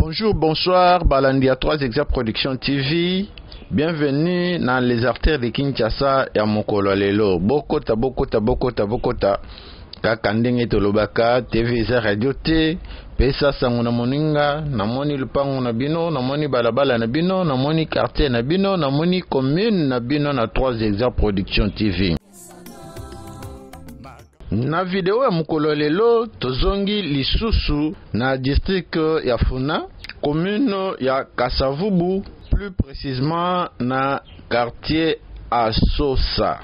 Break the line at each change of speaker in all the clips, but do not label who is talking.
Bonjour, bonsoir, Balandi à 3 Exact Production TV. Bienvenue dans les artères de Kinshasa et à Mokolo Lelo. Bokota. Kakandenge Tolobaka, TV za Radio T. Pesa sanguna moninga, namoni lupango na bino, namoni balabala na bino, namoni quartier na bino, namoni commune na bino na 3 Exact Production TV. Na video ya Mokolo Lelo tozongi lisusu na district ya Funa, commune ya Kasavubu, plus précisément na quartier Asosa.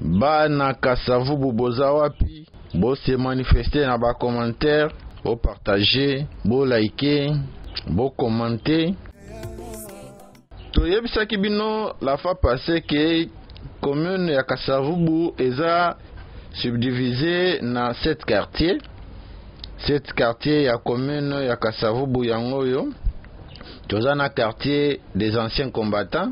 Bana Kasavubu boza wapi, bo se manifester na ba commentaire, bo partager, bo liker, bo commenter. Toyebisaki bino la fois passée que commune ya Kasavubu eza subdivisé na 7 quartiers. 7 quartiers ya commune ya Kasavubu yangoyo. Toza na quartier des anciens combattants,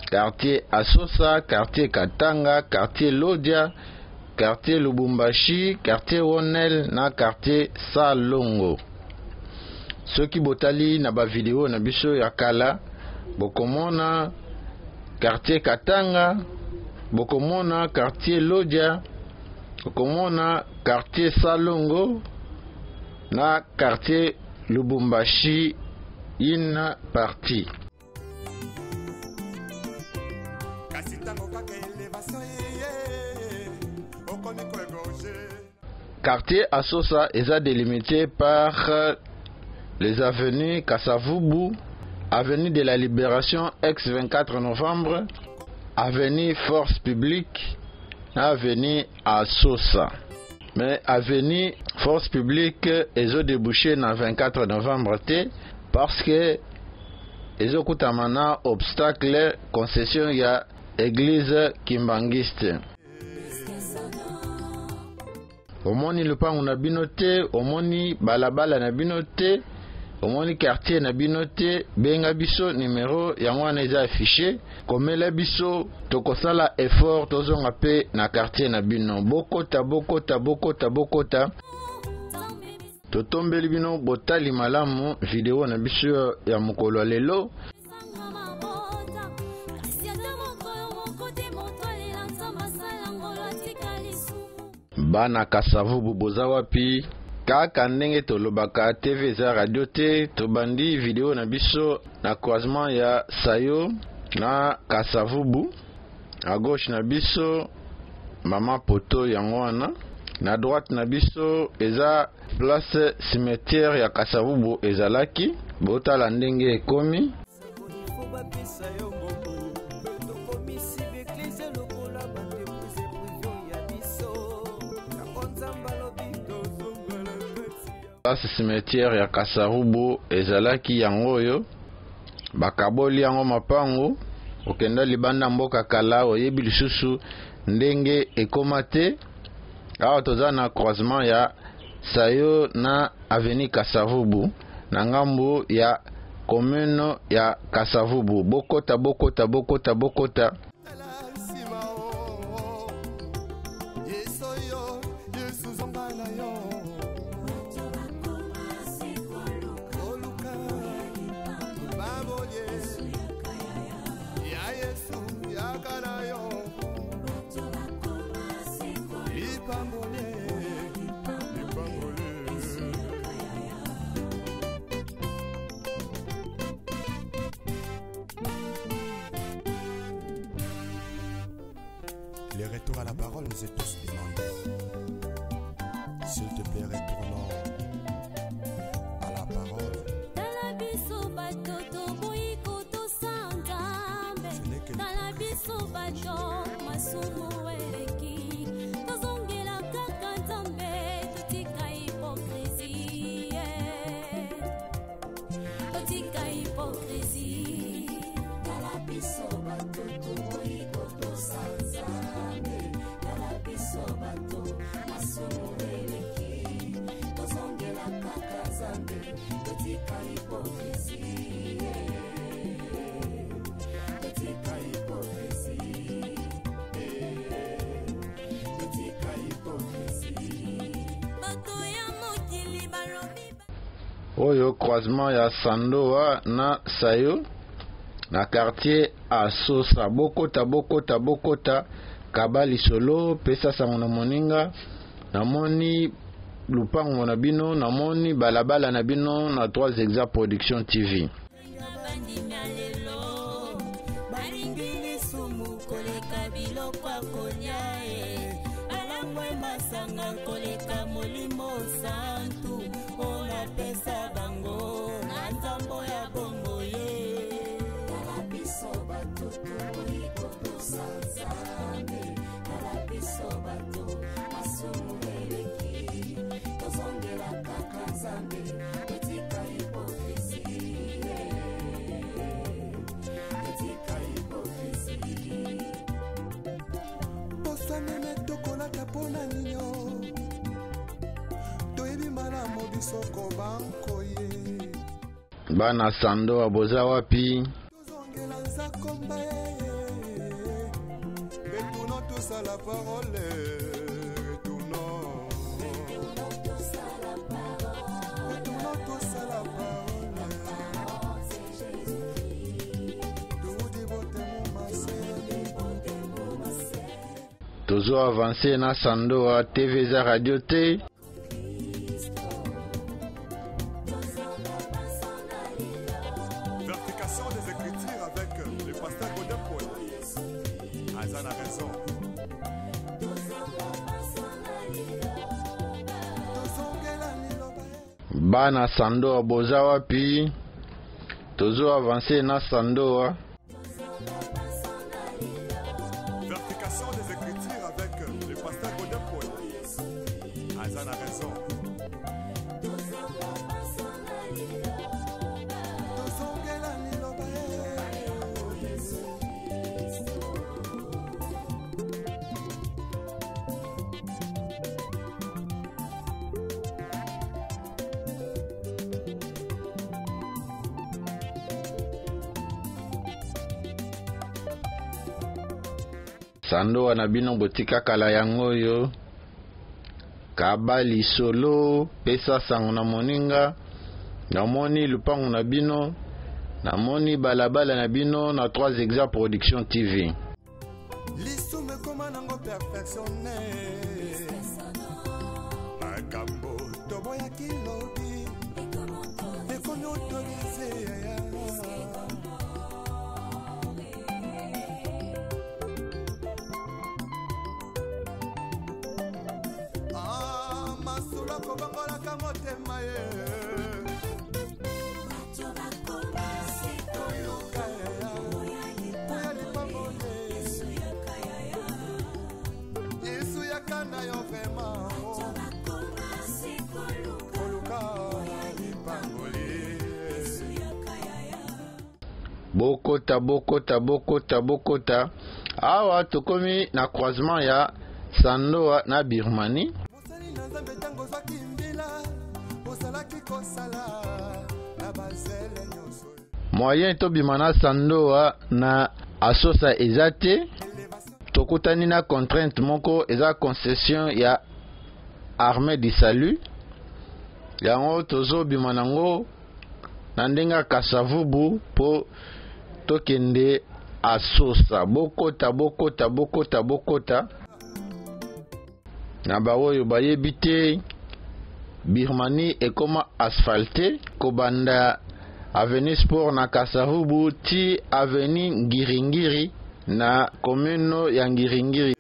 quartier Asosa, quartier Katanga, quartier Lodia, quartier Lubumbashi, quartier Wonel na quartier Salongo. Soki botali na ba video na biso ya kala, bokomona quartier Katanga, bokomona quartier Lodia, bokomona quartier Salongo na quartier Lubumbashi in partie. Quartier Asosa est délimité par les avenues Kasavubu, avenue de la Libération ex-24 novembre, avenue Force Publique, avenue Asosa. Mais avenue Force Publique est débouché dans 24 novembre parce que les okutamana obstacle concession ya église kimbangiste. Omoni lupango na binote, omoni balabala na binote, omoni quartier na binote, benga biso numéro yango wana eza affiché, komela biso tokosala effort tozonga pe na quartier na bino. Bokota. Totombeli bino botali malamu video na biso ya Mokolo Lelo. Bana Kasavubu boza wapi, kaka ndenge tolobaka TV za Radio T, tobandi video na biso na croisement ya Sayo na Kasavubu. A gauche na biso mama poto yango wana, na droite na biso eza place cimetière ya Kasavubu ezalaki, botala ndenge ekomi. Place cimetière ya Kasavubu ezalaki yangoyo, bakaboli yango mapango, okenda libanda mboka kala oyebi lisusu ndenge ekomate. Awa toza na croisement ya Sayo na avenue Kasavubu na ngambo ya commune ya Kasavubu. Bokota.
Les retours à la parole nous est tous demandés. S'il te plaît, retournons à la parole.
oyo croisement ya Sandoa na Sayo na quartier Asosa. Bokota Kabali Solo pesa sango na moninga namoni lupango na bino namoni balabala na bino na 3 Exa Production TV. Bana Sandoa boza wapi? Toujours avancé na Sandoa TVZ Radio T.
Vérification des écritures avec le pasteur Godepol. Azan a raison.
Bana Sandoa boza wapi? Toujours avancé na Sandoa.
Vérification des écritures avec le pasteur Godepol. Azan a raison.
Sandoa na bino botika kala yango yo Kabali Solo pesa sango na moninga namoni lupango na bino namoni balabala na bino na 3 Exa Production TV.
L'isume koma nango perfectionné akambo tobo ya kilobi ekomi autorisé masula kobangolaka motema ye
Bokota awa tokomi na croisement ya Sandoa na Birmanie. Moyen to bimana Sandoa na Asosa ezate tokutani na contrainte moko eza concession ya Armée du Salut yango tozo bimanango na ndenga Kasavubu po tokende Asosa. Bokota na baoyo bayebi te Birmanie ekoma asphalté kobanda avenue Sport na Kasavubu ti avenue Ngiringiri na commune ya Ngiringiri.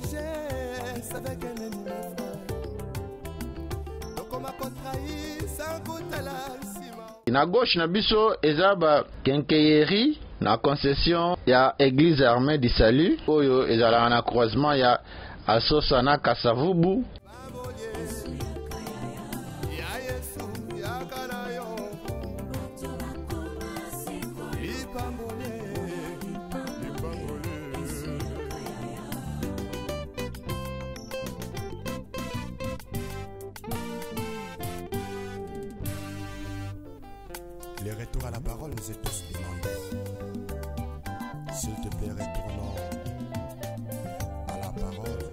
sagesse avec un ennemi frère. Donc on m'a contrahi sans goûter la ciment.
Na gauche na biso ezaba kenkeyeri na concession ya église armée du salut oyo ezala na croisement ya Asosa na Kasavubu.
Les retours à la parole nous est tous demandés. S'il te plaît, retournons à la parole.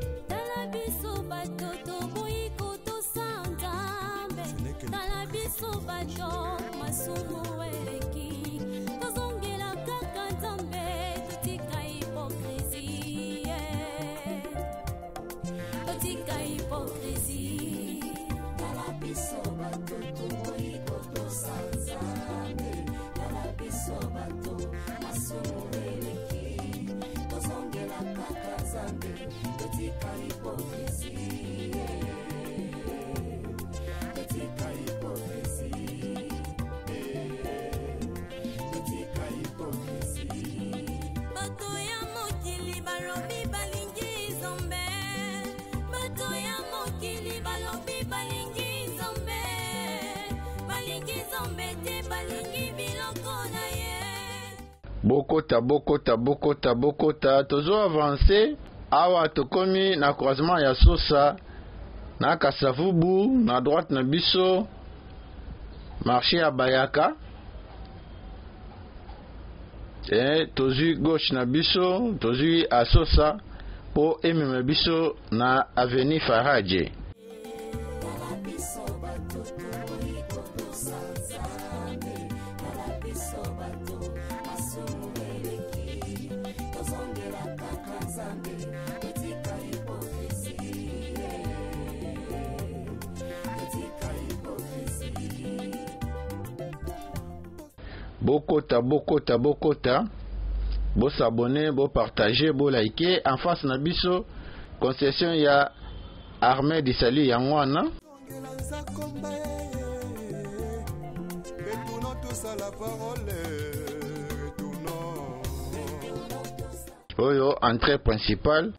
Bokota tozo avancer awa tokomi na croisement ya Sosa na Kasavubu na droite na biso marché ya Bayaka et tozu gauche na biso tozu a Sosa po emema biso na avenue Faradje. Bokota. Bo s'abonner, bo partager, bo liker. En face na biso concession ya armée du salut yangwana. Oyo entrée principale.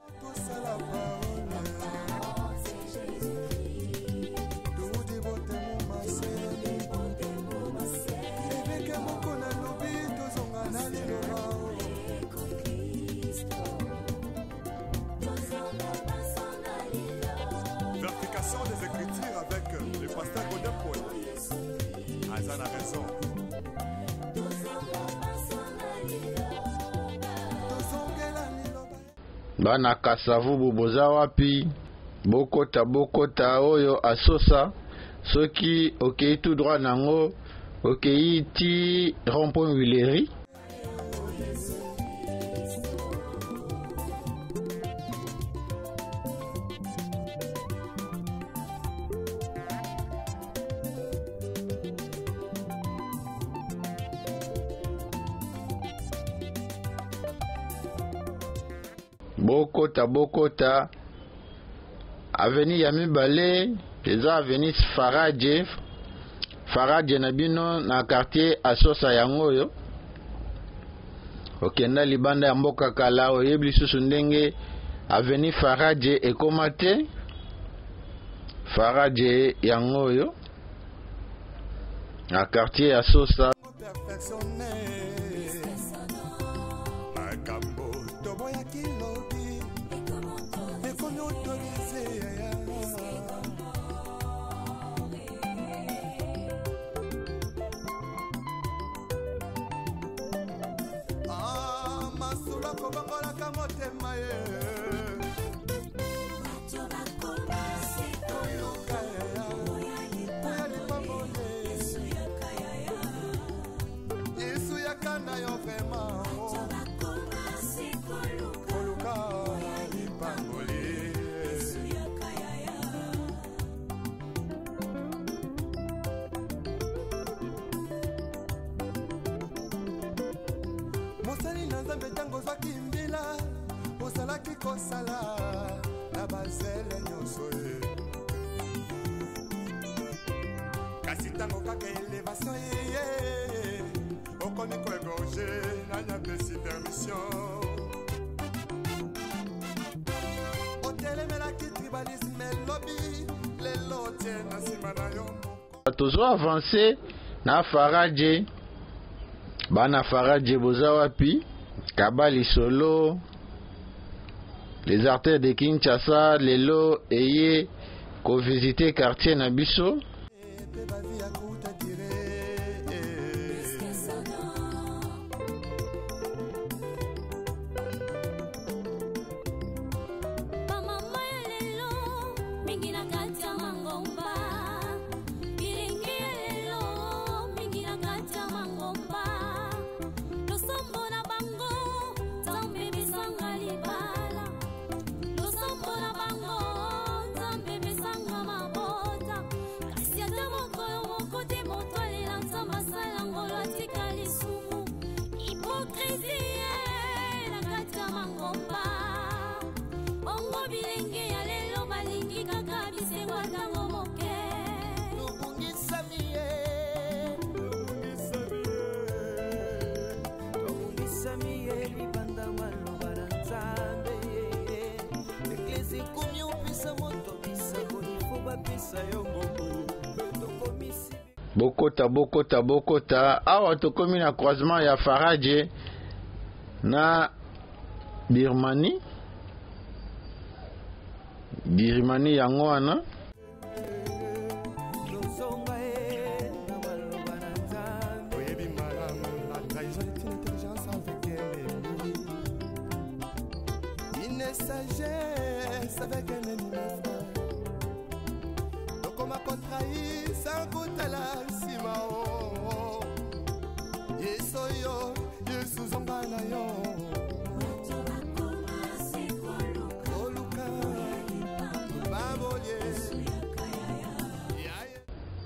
Des Écritures avec le pasteur Godin Paul. Azan a raison.
Bana Kasavubu boza wapi? Bokota oyo Asosa. Soki okei tout droit nango okei ti rond-point Willery. Bokota avenue Yamibale eza avenue Faradje na bino na quartier Asosa yangoyo okenda libanda ya mboka kala oyebi lisusu ndenge avenue Faradje ekoma te Faradje yangoyo na quartier Asosa.
Mosali na Nzambe tango zwaki mbila osalaki kosala
bazele nyonso ye kasi ntango kaka elevation ye okomi koegorge nanya pesi permission otelemelaki tribalisme lobi lelo tie na nsima na yo
tozo avance na Faraje bana Faraje boza wapi Kabali Solo les artères de Kinshasa lelo eye ko visiter quartier na biso Bokota awa tokomi na croisement ya Faraje na Birmanie yango wana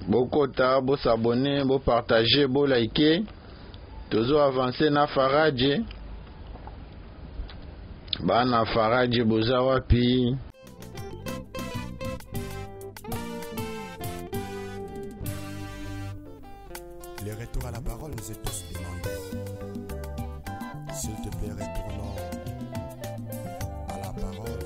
Bokota, bo s'abonner, bo partager, bo liker. Tozo avancer na Faraje. Bana Faraje boza wapi.
Les retours à la parole nous est tous demandés. S'il te plaît, retournons à la parole.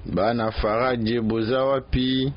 Bana Faraje boza wapi.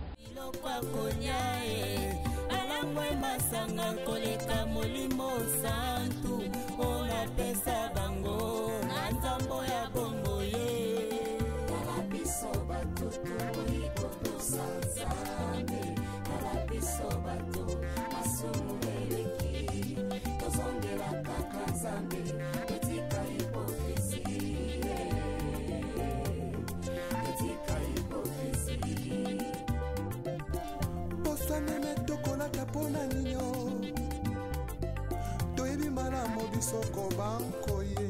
Soko banko ye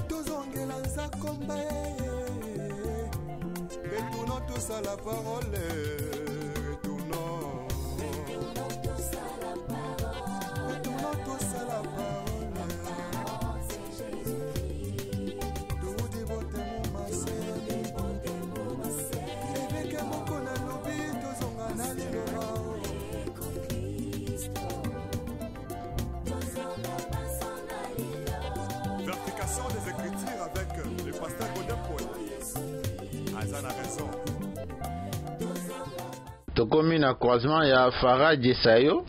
tozongela nzakomba retournons tous à la parole retournons tous à la parole tout dévote mon massé eveke moko na lobi tozonga na liloba
tokomi na croisement ya Faraje Sayo.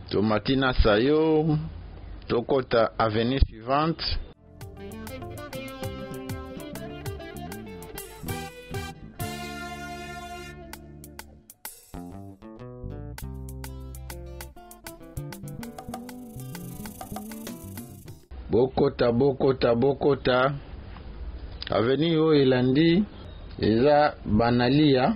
Tomatina Sayo, tokota avenue suivante. Bokota avenue oyo elandi eza Banalia.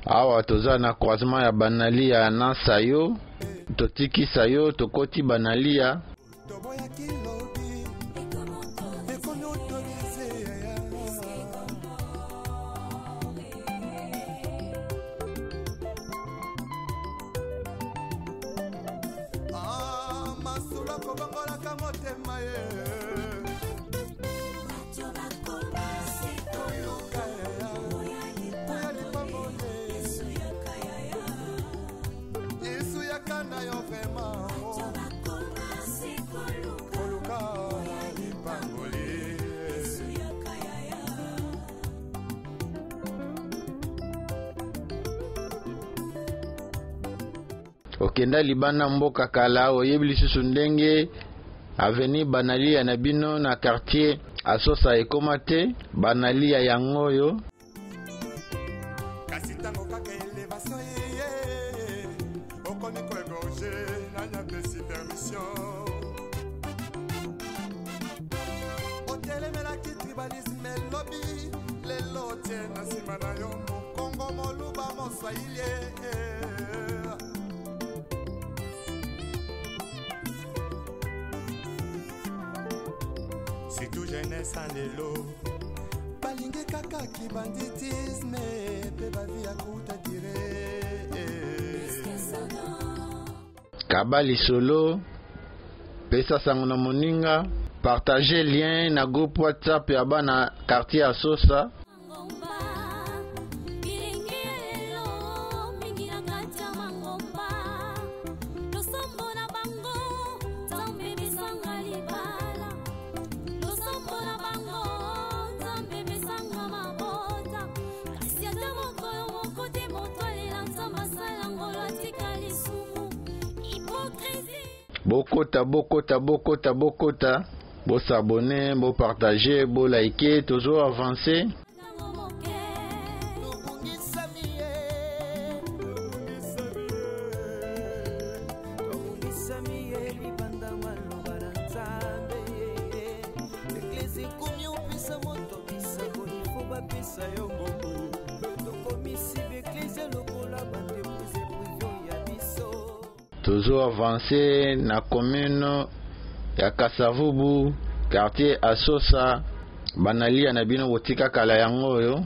Awa toza na croisement ya Banalia na Sayo, totiki Sayo tokoti Banalia. Okenda libana mboka kala oyebi lisusu ndenge avenue Banalia na bino na quartier Asosa ekoma te Banalia yango oyo.
Kasi tango kaka elevation ye okomi koegorge nanya pesi permission otelemelaki tribalisme lobi lelo tie na nsima na yo mokongo moluba moswahili. C'est tout jeunesse en élo balinge kaka ki banditisme pe bavi ya kuta tire
Kabali solo pesa sango na moninga partager lien na groupe WhatsApp ya bana quartier Asosa. Bokota, bo s'abonner, bo partager, bo liker, toujours avancer. Toujours avancer na commune ya Kasavubu, quartier Asosa, Banalia na bino botika kala yango oyo.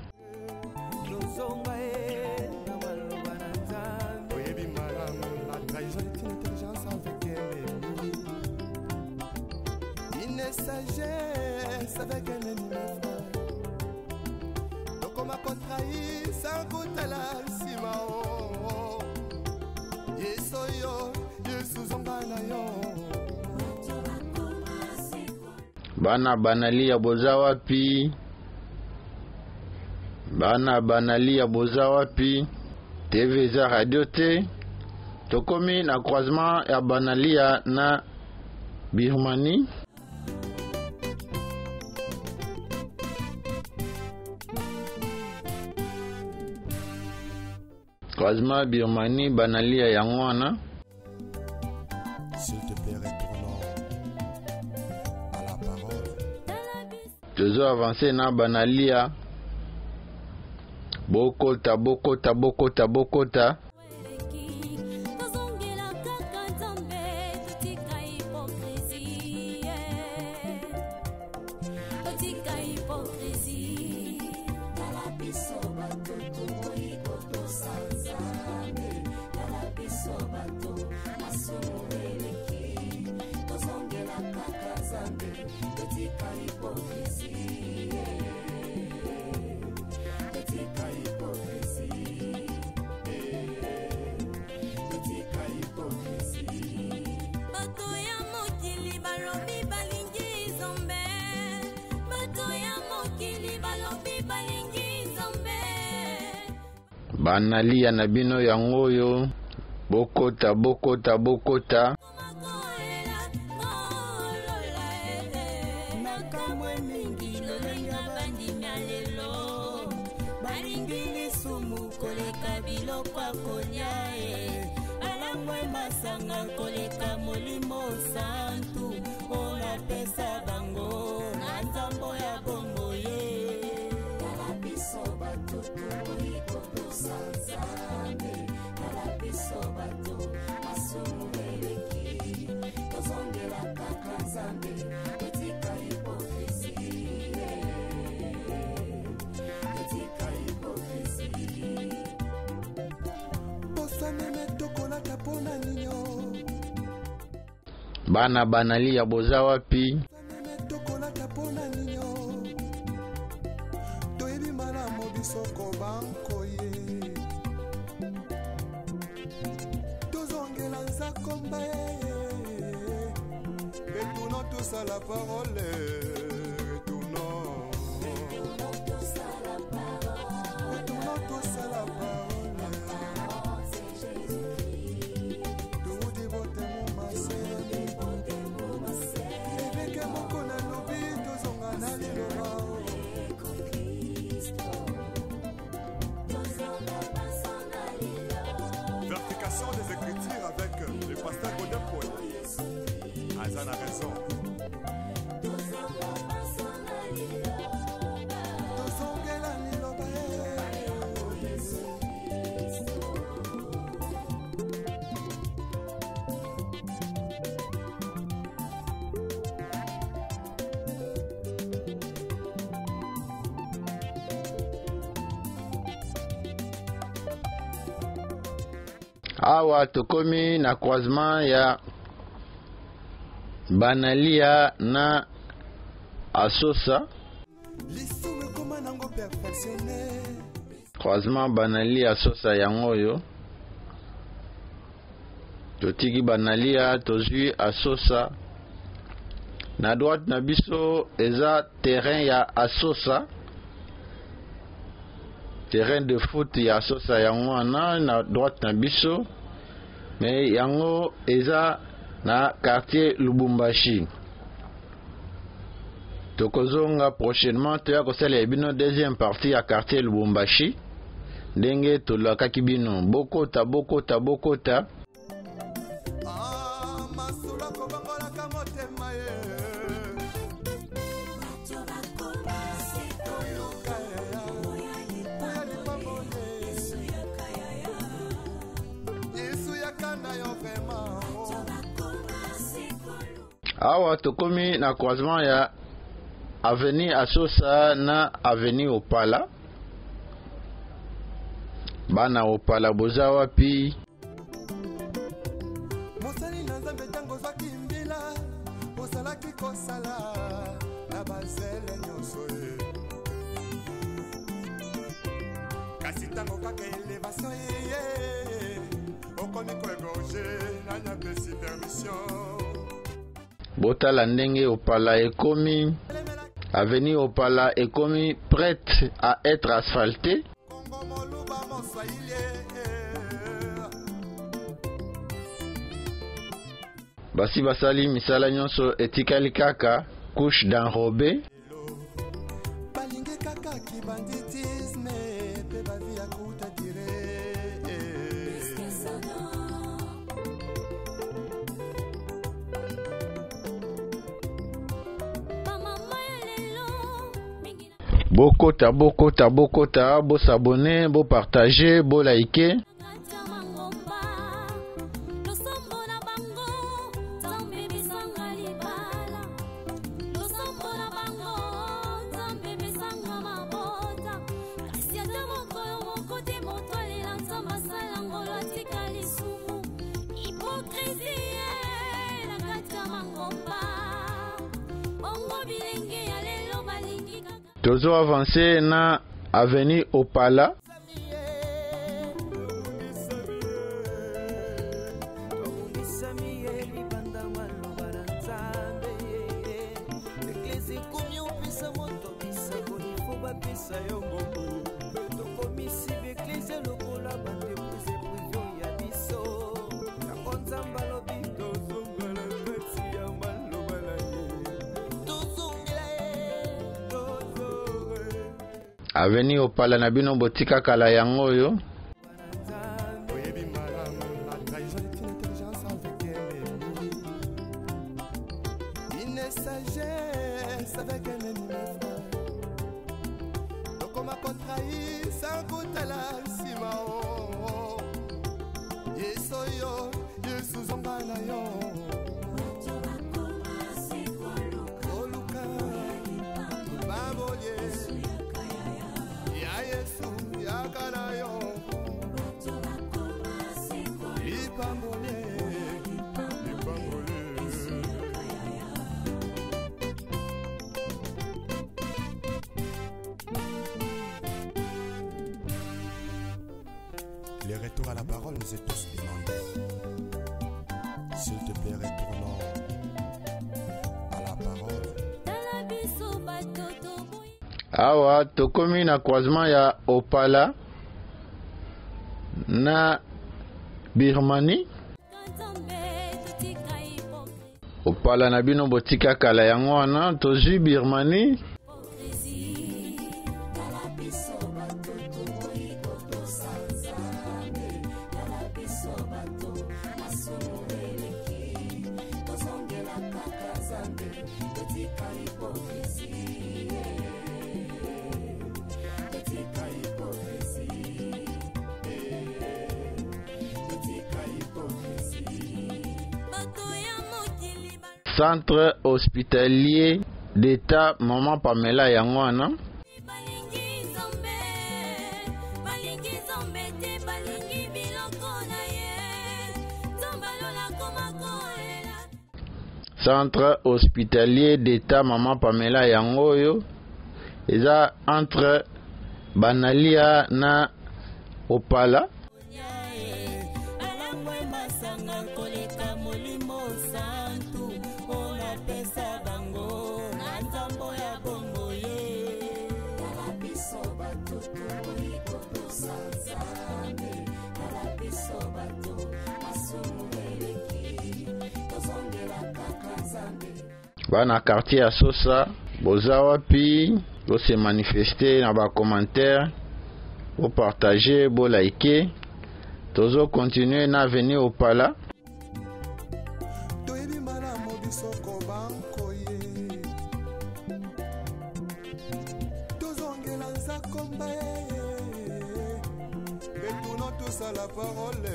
Bana Banalia boza wapi? Bana Banalia boza wapi? TVZ Radio T. Tokomi na croisement ya Banalia na Birmanie. Croisement Birmanie Banalia yangwana.
S'il te plaît, retournons à la parole.
Toujours avancé na Banalia. Bokota. banalia na bino yango oyo bokota bokota bokota. Bana banalia boza wapi?
Retournons tous à la parole. Retournons tous à la parole. Retournons tous à la parole. C'est Jésus-Christ. Tout dévoté mon massé. Et que mon cona lobi, tous on a allé le Verification des Écritures avec le pasteur Godin Paul. Azan a raison.
Awa tokomi na croisement ya banalia na Asosa. Croisement banalia Asosa yangoyo. Totiki banalia tozui Asosa. Na droite na biso eza terrain ya Asosa. Terrain de foot ya Asosa yango wana na droite na biso. Mais yango eza na quartier Lubumbashi. Tokozonga prochainement toya kosala ebino deuxième partie ya quartier Lubumbashi. Ndenge tolakaki bino bokota bokota bokota. Awa tokomi na croisement ya avenue Asosa na avenue Opala. Bana Opala boza wapi?
Mosali na Nzambe tango zwaki mbila osalaki kosala na bazele nyonso ye kasi tango kaka elevation ye okomi koegorge na nyapesi permission.
Botala ndenge Opala ekomi, avenue Opala ekomi prête à être asphaltée. Basi basali misala nyonso etikali kaka couche d'enrobé. Bokota bokota bokota, bo s'abonner, bo partager, bo liker. Tozo avancé na avenue Opala.
Yo
aveni opala na bino botika kala yango yo.
Oyebi malamu, la trahison est une intelligence avec un ennemi. Une sagesse avec un ennemi, mes frères. Donc on m'a contrahi sans goûter la sima. Yesoyo, Yesuzonga na yo. Oluka, Baboye, Ya Yesu, Yakana yo. Lipambole, Lipambole. Les retours à la parole nous est tous demandés. S'il te plaît, retournons à la parole.
Awa tokomi na croisement ya opala na Birmanie. Opala na bino botika kala yango wana tozwi Birmanie. Centre hospitalier d'État Maman Pamela yango wana. Centre hospitalier d'État Maman Pamela yango yo eza entre Banalia na Opala. Bana quartier à Sosa, boza wapi, bo se manifester na ba commentaire, bo partager, bo liker. Tozo continuer na venir au pala.
Toyebi malamu bisoko bankoye. Tozongela nzakomba ye. Retournons tous à la parole.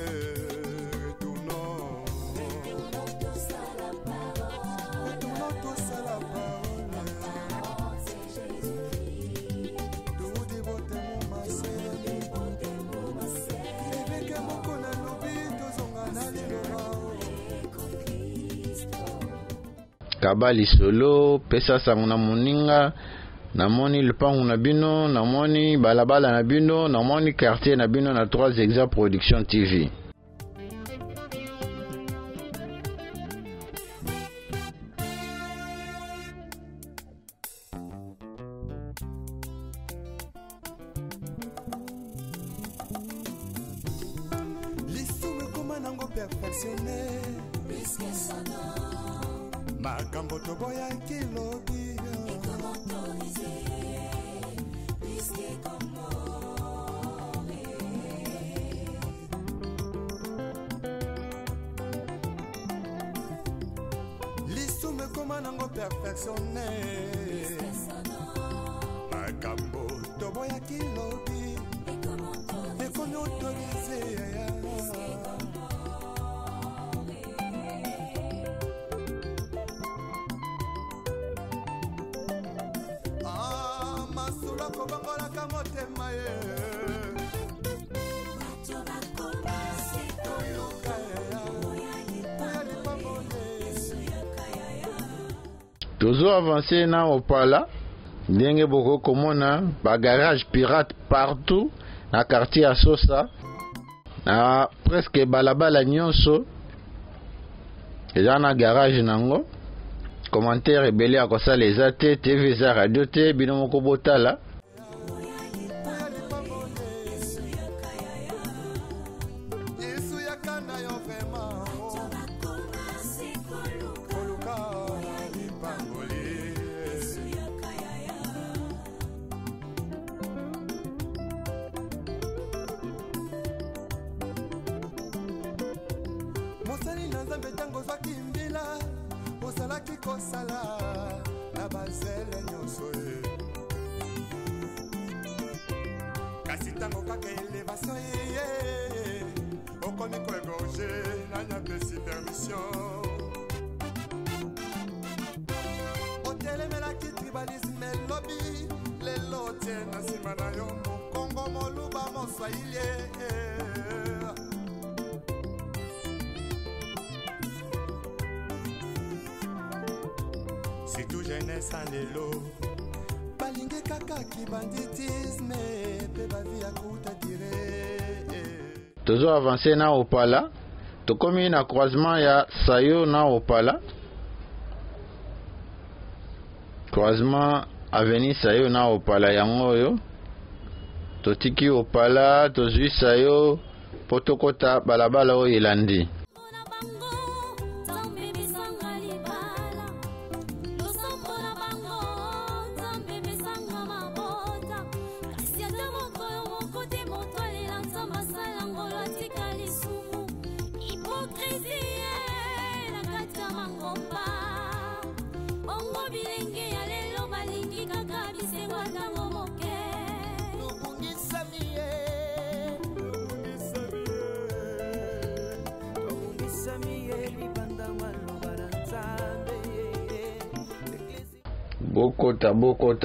Kabali solo, pesa sangu na moninga, namoni lupangu na bino, namoni balabala na bino, namoni quartier na bino na 3 Exa Production TV.
Lisume koma nango perfectionné. Makambo toboya kilobi. Lisume koma nango perfectionné. Makambo toboya kilobi. Ekomi autorisé.
Tozo avancé na Opala, ndenge boko komona ba garage pirate partout na quartier à Sosa, na presque balabala nyonso eza na garage nango. Commentaire ebele akosala eza te, TV Eza Radio te, bino moko botala.
nzambe ntango ozwaki mbila ozalaki kosala na bazele nyonso ye kasi ntango kaka elevation ye okomi koegorge nanyapesi permission otelemelaki tribalisme elobi lelo tie na nsima na yo mokongo moluba moswahili surtout jeunesse en lelo balingi kaka kibanditisme pe bavi ya kuta dire
tozo avancer na opala tokomi na croisement ya Sayo na opala croisement avenue Sayo na opala yango oyo totiki opala tozwi Sayo potokota balabala oyo elandi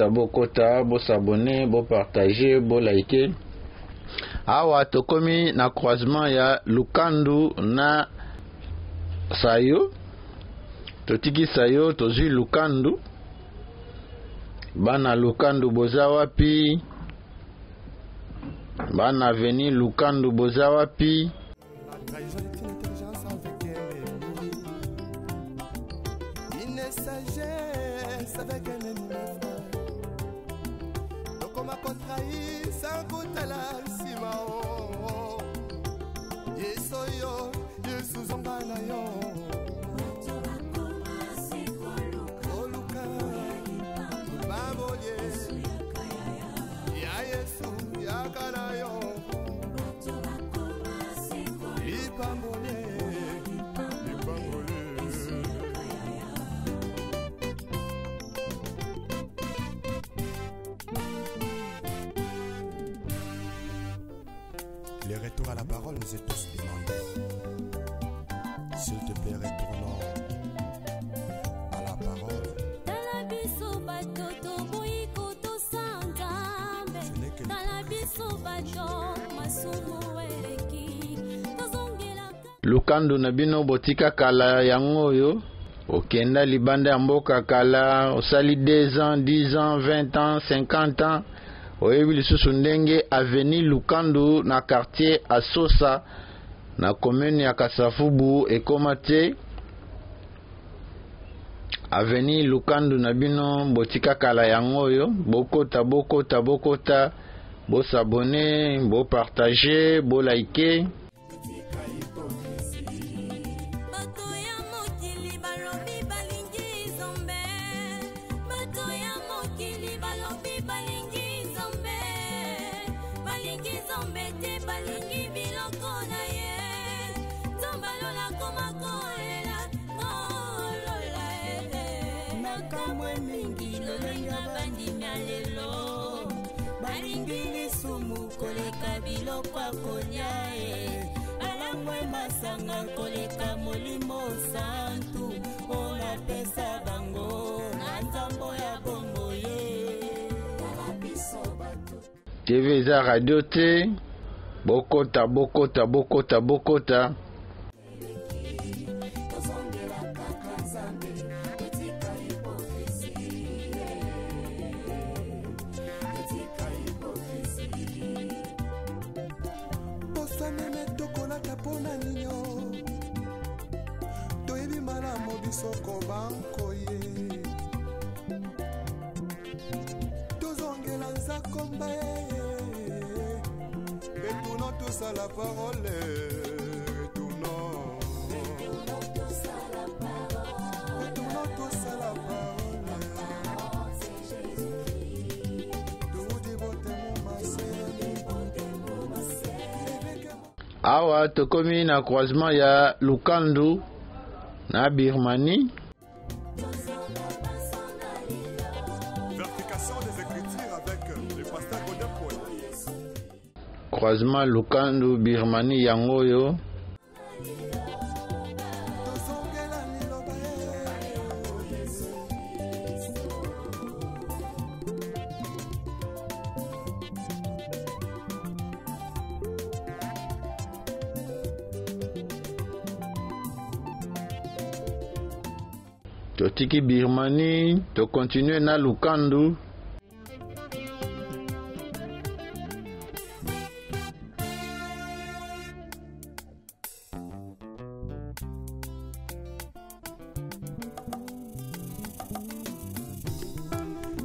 bokota bo s'abonner bo partager bo liker awa tokomi na croisement ya Lukandu na Sayo totiki Sayo tozwi Lukandu bana Lukandu boza wapi bana veni Lukandu boza wapi
avec un ennemi frère donc on m'a contrahi sans goûter la simao yesoyo yesuzonga na yo oluka babolie ya yesu yakana yo ipambole le retour à la parole nous est tous demandé. S'il te plaît, retournons à la parole.
Lukandu na bino botika kala yango yo okenda libanda ya mboka kala osali 2 ans, 10 ans, 20 ans, 50 ans oyebi lisusu ndenge avenue Lukandu na quartier Asosa na commune ya Kasavubu ekoma te avenue Lukandu na bino botika kala yango oyo bokota bo s'abonner bo partager bo liker TV za radio te bokota
Soko banko ye tozongela nzakomba retournons tous à la parole retournons tous à la parole c'est Jésus-Christ tout dévoté mon
awa tokomi na croisement ya Lukandu na Birmanie.
Verification des écritures avec le pasteur Godin Paul.
Croisement Lukandu Birmanie yangoyo.
Tozongela liloba
Totiki Birmanie, to continue na Lukandu.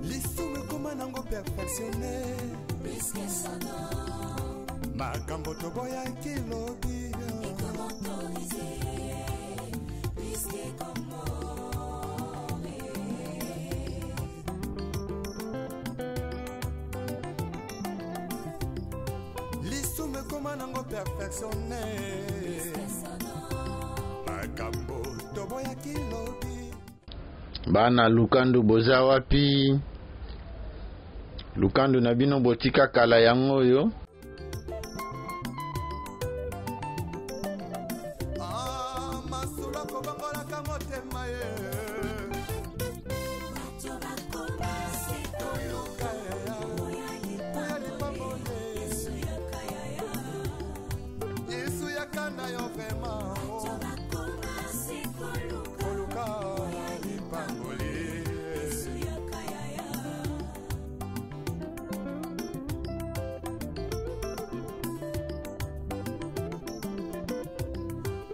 lisumu ekoma nango perfectionné makambo toboyaki lobi lisumu ekoma nango perfectionné makambo toboyaki lobi
Bana Lukandu boza wapi? Lukandu na bino botika kala yangoyo.
masula kobangolaka motema ye yesu yakanda yo vrema koluka lipangoli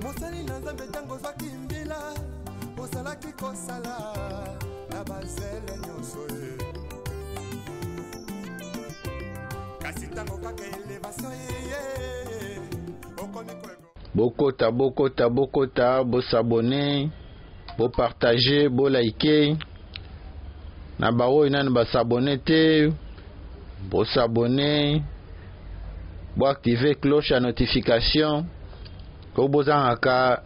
mosali na nzambe ntango ozwaki mbila ozalaki kosala na bazele nyonso ye kasi ntango kaka elevation yeye okomi koego
Bokota, bosabone, bopartage, bolike. Na bawo inani basabone te, bosabone, boactiver cloche à notification. Ko bozangaka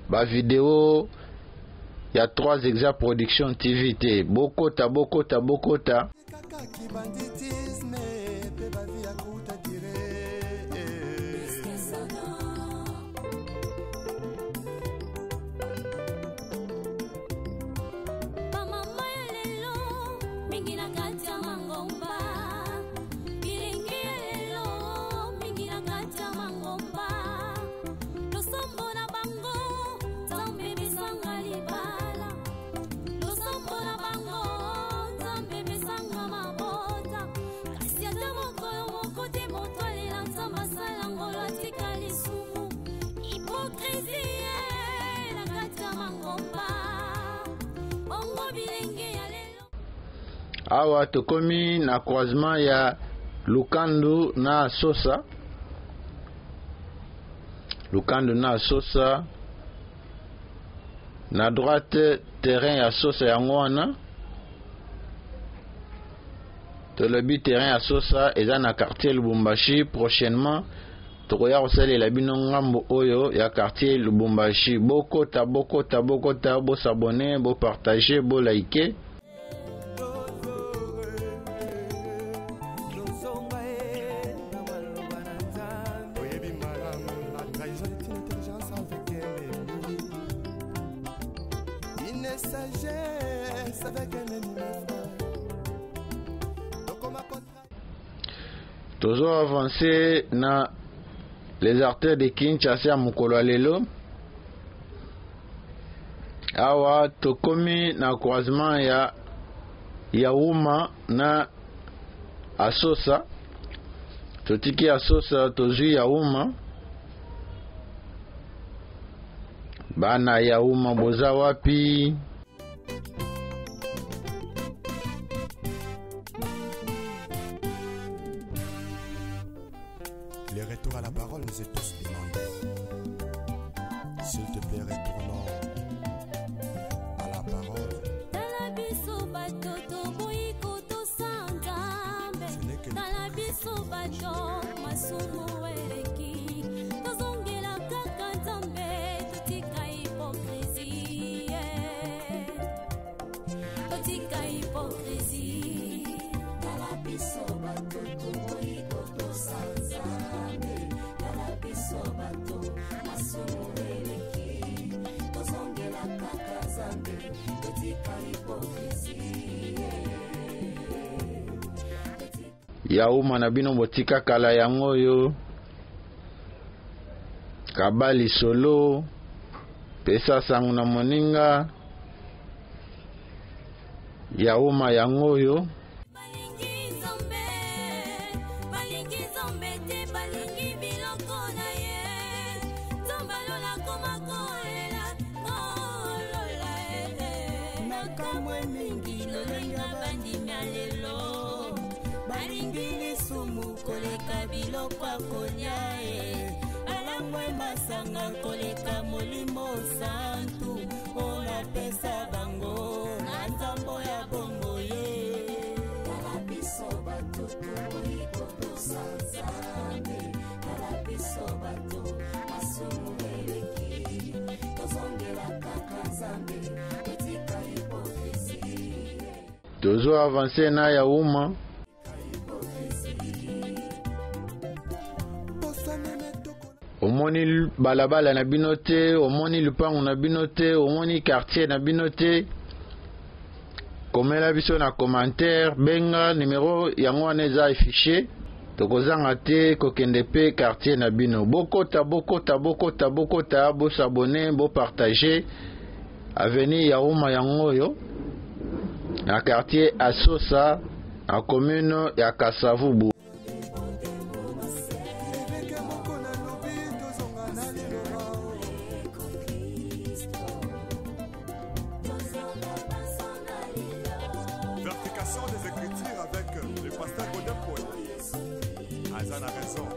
ba vidéo ya 3 Exa Production TV te. Bokota.
kaka kibanditisme mpe bavi ya kuta dire
Mama ya lelo mingi na kati ya mangomba bilingi ya lelo mingi na kati ya mangomba losombo na bango nzambe misanga libala losombo na bango nzambe misanga mabota kasi ata mokolo moko te moto alela nzambe asala ngolo atika lisumu hipokrisie na kati ya mangomba bongo bilenge ya lelo.
Awa tokomi na croisement ya Lukandu na Sosa. Lukandu na Sosa. Na droite terrain ya Sosa yango wana. Tolobi terrain ya Sosa eza na quartier Lubumbashi. Prochainement tokoya kosalela bino ngambo oyo ya quartier Lubumbashi. Bokota, bosabone, bopartage, bolike.
oyebi malamu la trahison est une intelligence avec un ennemi une sagesse avec un ennemi frère tokoma kontra
Tozo avancé na les artères de Kinshasa ya mokolo ya lelo. Awa tokomi na croisement ya Yauma na Asosa. Totiki Asosa tozwi Yauma. Bana Yauma boza wapi?
le retour à la parole nous est tous demandé s'il te plaît retournons à la parole
Tala biso bato toboyi kotosa Nzambe. Tala biso bato masumu eleki. Tozongela kaka Nzambe, totika hipokrisi.
Yauma na bino botika kala yango yo kabali solo pesa sangu na moninga yauma yango yo
balingi zombe te balingi biloko na ye tombalola komakolela kolola
nakamwe mingi
lolenga bandimya lelo
balingi lisumu koleka biloko akolia balangwe masanga koleka molimo santu oyo apesa bango na nzambo ya bongo ye kala biso bato tokoyi kotosa nzambe kala biso bato masumu eleki tozongela kaka nzambe etika hipokrisi
tozo avanse na yauma omoni balabala na bino te omoni lupango na bino te omoni quartier na bino te komela biso na commentaire benga numero yango wana eza affiché tokozanga te kokende pe quartier na bino bokota bosabone bopartage aveni yauma yango oyo na quartier Asosa na commune ya Kasavubu.
Verification des écritures avec le pasteur Godin Paul. Azan a raison.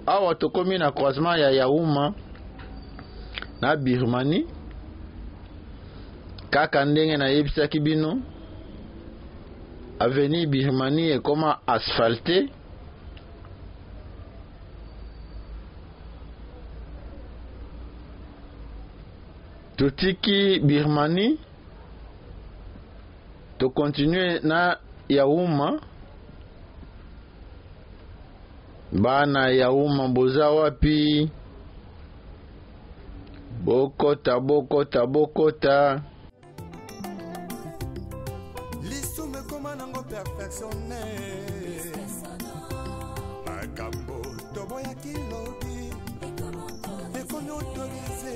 Awa tokomi na croisement ya Yauma na Birmanie kaka ndenge na yebisaki bino avenue Birmanie ekoma asphalté totiki Birmanie to continue na Yauma. Bana Yauma boza wapi bokota
lisumu ekoma nango perfectionne makambo toboyaki lobi ekomi autorize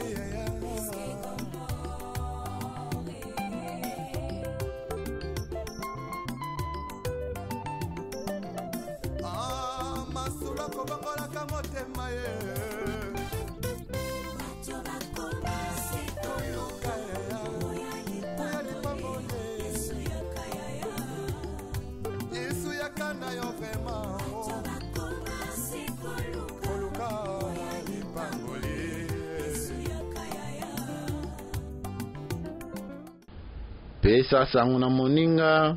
masula kobangolaka motema ye yesu yakana yo vrema koluka lipangoli
pesa sangu na moninga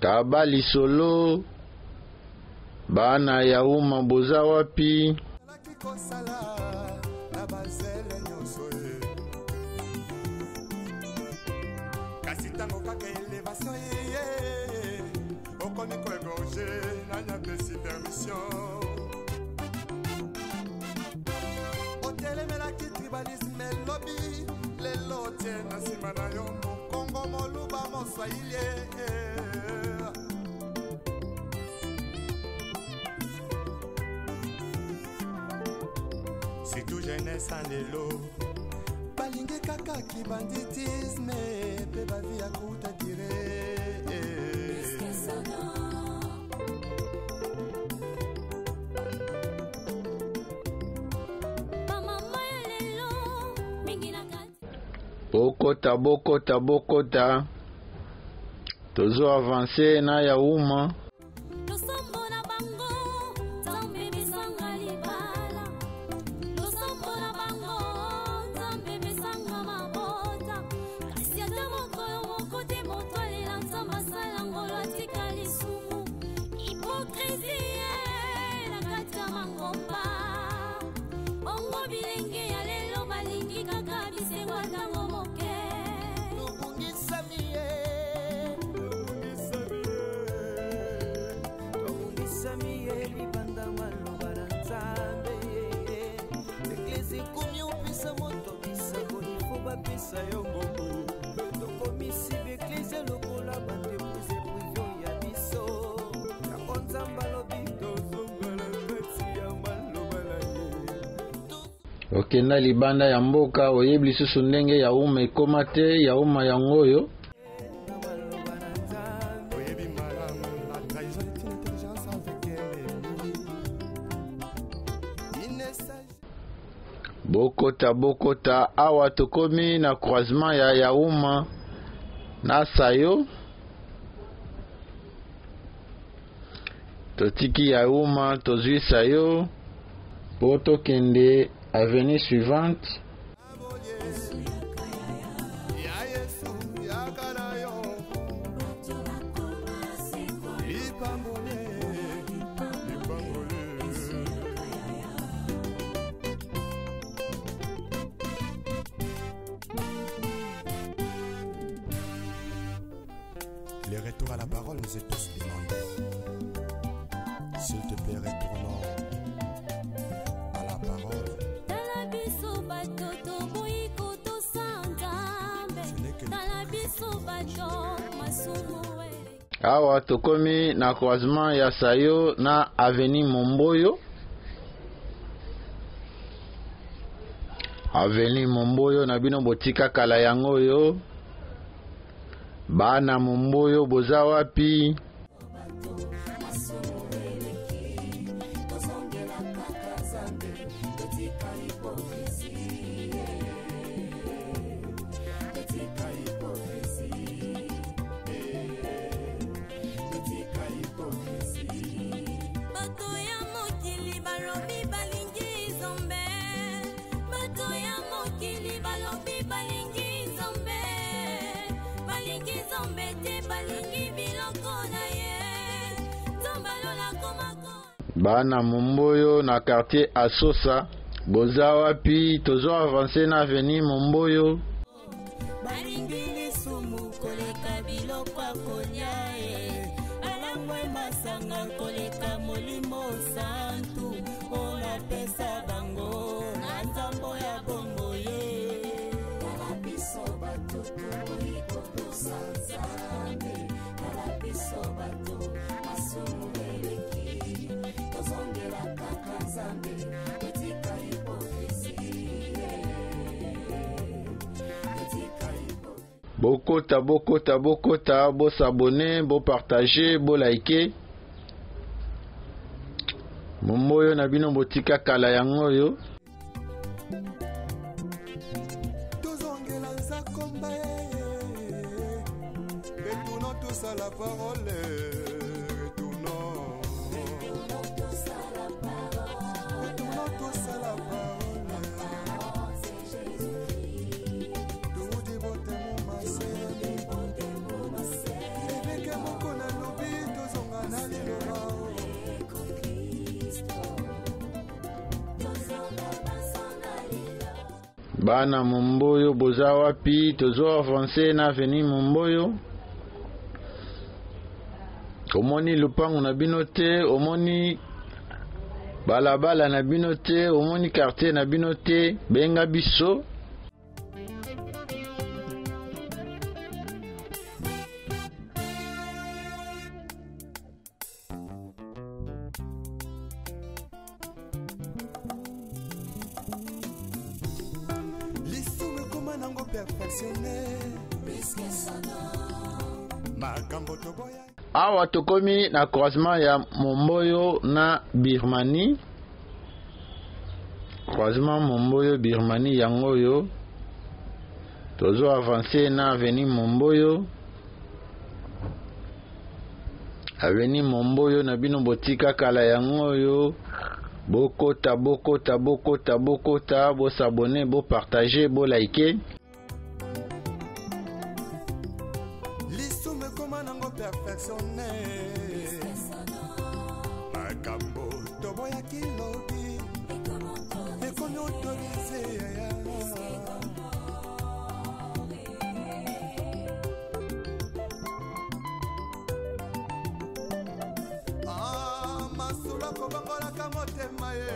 kabali solo bana Yauma boza wapi
alaki kosala na bazele nyonso ye kasi ntango kaka elevation ye okomi koegorge nanya pesi permission otelemelaki tribalisme elobi lelo tie na nsima na yo mokongo moluba moswahili surtout jeunesse en lelo balingi kaka kibanditisme pe bavi ya kuta dire
bokota tozo avanse na Yauma
pesa yo ngombo tokomisi beklise lokola bandepuse privio ya biso yango nzamba lobi tozongala kati ya maloba na ye
okenda libanda ya mboka oyebi lisusu ndenge yauma ekoma te yauma yango oyo
na maloba na nzambe
oyebi malamu la trahison est une intelligence avec ennemi il ne s'agit
bokota awa tokomi na croisement ya yauma na sayo totiki yauma tozwi sayo po tokende avenue suivante
ya Yesu yakala yo lipambole les retours à la parole nous est tous demandés. S'il te plaît, retournons à la parole.
Tala biso bato toboyi kotosa Nzambe. Tala biso bato masumu ele.
awa tokomi na croisement ya sayo na avenue Momboyo. Avenue Momboyo na bino botika kala yango yo. Bana Momboyo boza wapi?
Bato ya mokili balobi balingi Nzambe. Bato ya mokili balobi balingi Nzambe. Balingi Nzambe te balingi biloko na ye. Nzambe alola komako.
Bana Momboyo na quartier Asosa boza wapi? Tozo avancer na avenue Momboyo.
balingi lisumu koleka biloko ya kolia ye balangwe masanga koleka molimo santu ola pesa bango na nzambo ya bongo ye tala biso bato tokoyi kotosa Nzambe tala biso bato masumu eleki tozongela kaka Nzambe etika hipokrisi
Bokota bo s'abonner, bo partager, bo liker. Momboyo na bino botika kala yango yo.
Tozongela nzakomba retournons tous à la parole. Retournons tous à la parole. Toudi bote mo mase. Ebeke moko na lobi tozonga na liloba.
Bana Momboyo boza wapi? Tozo avancer na avenue Momboyo. Omoni lupango na bino te, omoni balabala na bino te, omoni quartier na bino te, benga biso.
Lisume koma nango perfectionné. Makambo toboya.
Awa tokomi na croisement ya Momboyo na Birmanie. Croisement Momboyo Birmanie yango yo. Tozo avancer na avenue Momboyo. Avenue Momboyo na bino botika kala yango yo. Bokota, bo s'abonner, bo partager, bo liker.
Lisume koma nango perfectionné. Makambo toboya kilobi. Ekomi autorisé. Masula kobangola motema ye.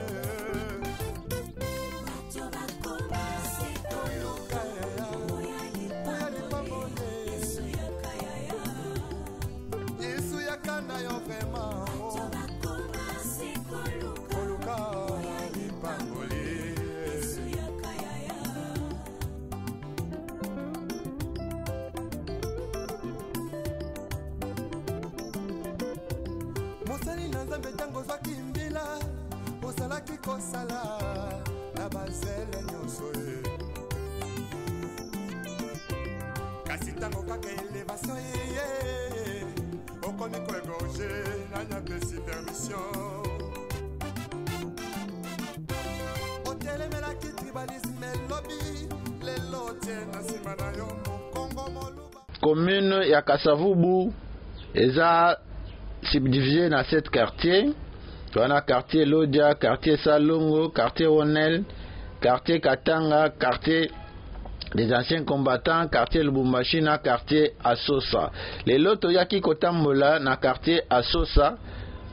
Toyoka ye. tozalaki kosala na bazele nyonso ye kasi ntango kaka elevation ye okomi koegorge nanya pesi permission otelemelaki tribalisme lobi lelo tie na nsima na yo mokongo moluba.
Commune ya Kasavubu eza subdivisé na 7 quartiers. On a quartier Lodia, quartier Salongo, quartier Ronel, quartier Katanga, quartier des anciens combattants, quartier Lubumbashi na quartier Asosa. Les loto yaki kotambola na quartier Asosa.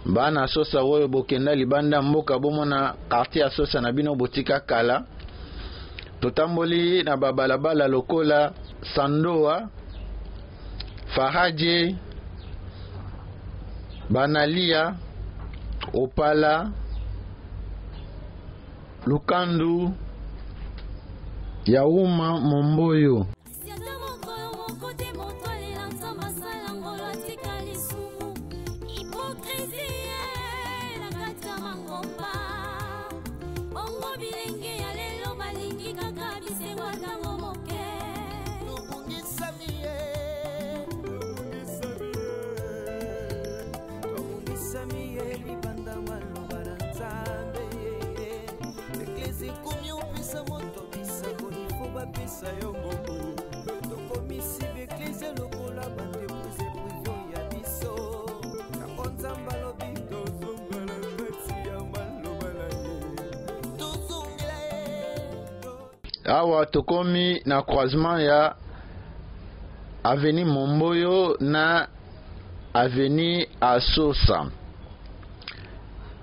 Bana Asosa woyo bokenda libanda mboka bomo na quartier Asosa na bino botika kala. Totamboli na babalabala lokola Sandoa, Faraje, Banalia, Opala, Lukandu, Yauma, Momboyo. Awa tokomi na croisement ya avenue Momboyo na avenue Asosa.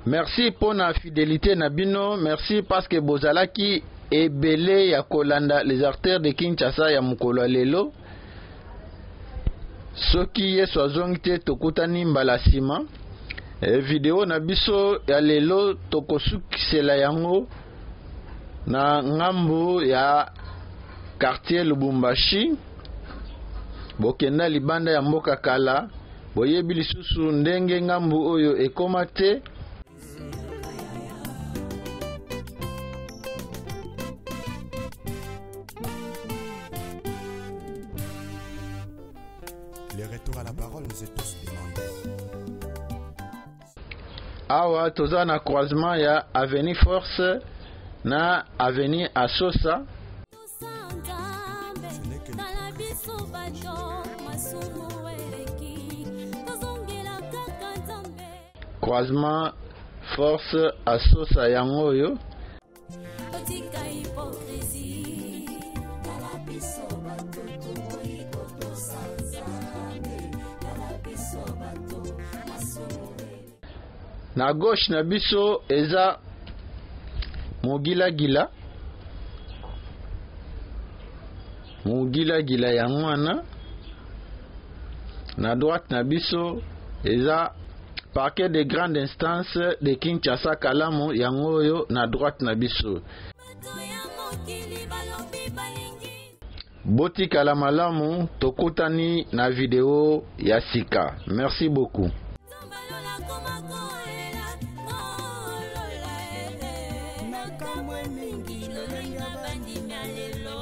Merci pour la fidélité Nabino, merci parce que bozalaki ebele ya kolanda les artères de Kinshasa ya mukolo lelo. Soki yeso azongite tokutani mbala sima. Video na biso ya lelo tokosukisela yango na ngambu ya quartier Lubumbashi. Bokenda libanda ya mboka kala boyebi lisusu ndenge ngambu oyo ekomate.
Les retours à la parole nous est tous demandés.
Awa toza na croisement ya avenue Force na avenue Asosa. Croisement Force Asosa yangoyo. Na gauche na biso eza Mugila Gila ya mwana. Na droite na biso eza parquet de grande instance de Kinshasa Kalamu yangoyo na droite na biso. Boti kalamalamu tokutani na video ya sika. Merci beaucoup.